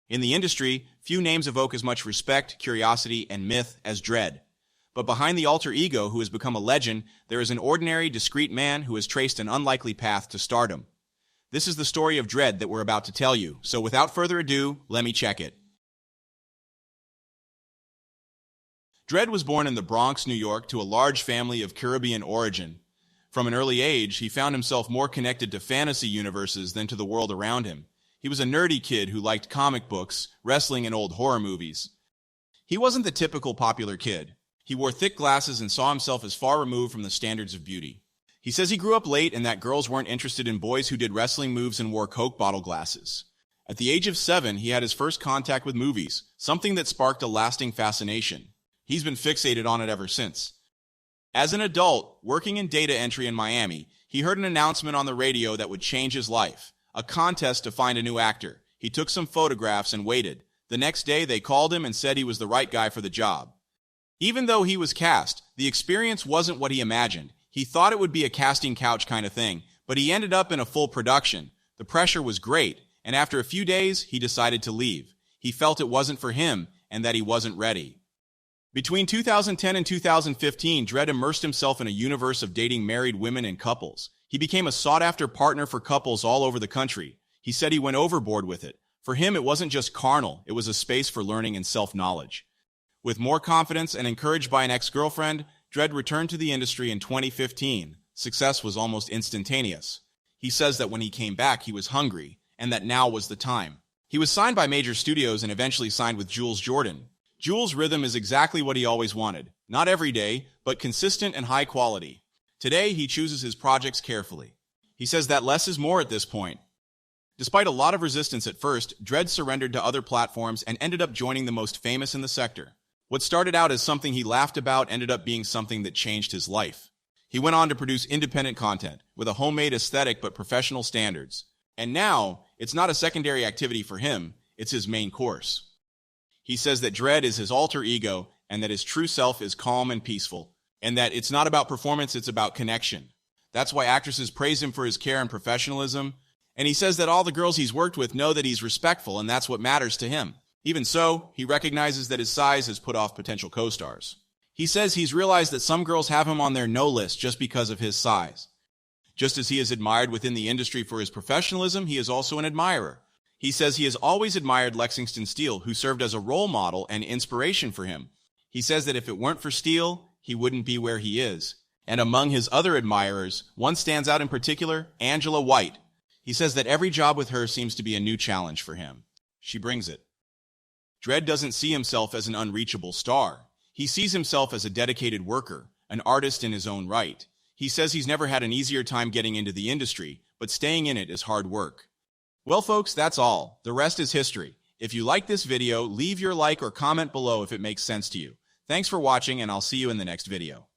In the industry, few names evoke as much respect, curiosity, and myth as Dredd. But behind the alter ego who has become a legend, there is an ordinary, discreet man who has traced an unlikely path to stardom. This is the story of Dredd that we're about to tell you, so without further ado, let me check it. Dredd was born in the Bronx, New York, to a large family of Caribbean origin. From an early age, he found himself more connected to fantasy universes than to the world around him. He was a nerdy kid who liked comic books, wrestling, and old horror movies. He wasn't the typical popular kid. He wore thick glasses and saw himself as far removed from the standards of beauty. He says he grew up late and that girls weren't interested in boys who did wrestling moves and wore Coke bottle glasses. At the age of 7, he had his first contact with movies, something that sparked a lasting fascination. He's been fixated on it ever since. As an adult, working in data entry in Miami, he heard an announcement on the radio that would change his life. A contest to find a new actor. He took some photographs and waited. The next day, they called him and said he was the right guy for the job. Even though he was cast, the experience wasn't what he imagined. He thought it would be a casting couch kind of thing, but he ended up in a full production. The pressure was great, and after a few days, he decided to leave. He felt it wasn't for him and that he wasn't ready. Between 2010 and 2015, Dredd immersed himself in a universe of dating married women and couples. He became a sought-after partner for couples all over the country. He said he went overboard with it. For him, it wasn't just carnal, it was a space for learning and self-knowledge. With more confidence and encouraged by an ex-girlfriend, Dredd returned to the industry in 2015. Success was almost instantaneous. He says that when he came back, he was hungry, and that now was the time. He was signed by major studios and eventually signed with Jules Jordan. Jules' rhythm is exactly what he always wanted. Not every day, but consistent and high quality. Today, he chooses his projects carefully. He says that less is more at this point. Despite a lot of resistance at first, Dredd surrendered to other platforms and ended up joining the most famous in the sector. What started out as something he laughed about ended up being something that changed his life. He went on to produce independent content with a homemade aesthetic but professional standards. And now, it's not a secondary activity for him, it's his main course. He says that Dredd is his alter ego and that his true self is calm and peaceful, and that it's not about performance, it's about connection. That's why actresses praise him for his care and professionalism, and he says that all the girls he's worked with know that he's respectful and that's what matters to him. Even so, he recognizes that his size has put off potential co-stars. He says he's realized that some girls have him on their no list just because of his size. Just as he is admired within the industry for his professionalism, he is also an admirer. He says he has always admired Lexington Steele, who served as a role model and inspiration for him. He says that if it weren't for Steele, he wouldn't be where he is. And among his other admirers, one stands out in particular, Angela White. He says that every job with her seems to be a new challenge for him. She brings it. Dredd doesn't see himself as an unreachable star. He sees himself as a dedicated worker, an artist in his own right. He says he's never had an easier time getting into the industry, but staying in it is hard work. Well, folks, that's all. The rest is history. If you like this video, leave your like or comment below if it makes sense to you. Thanks for watching, and I'll see you in the next video.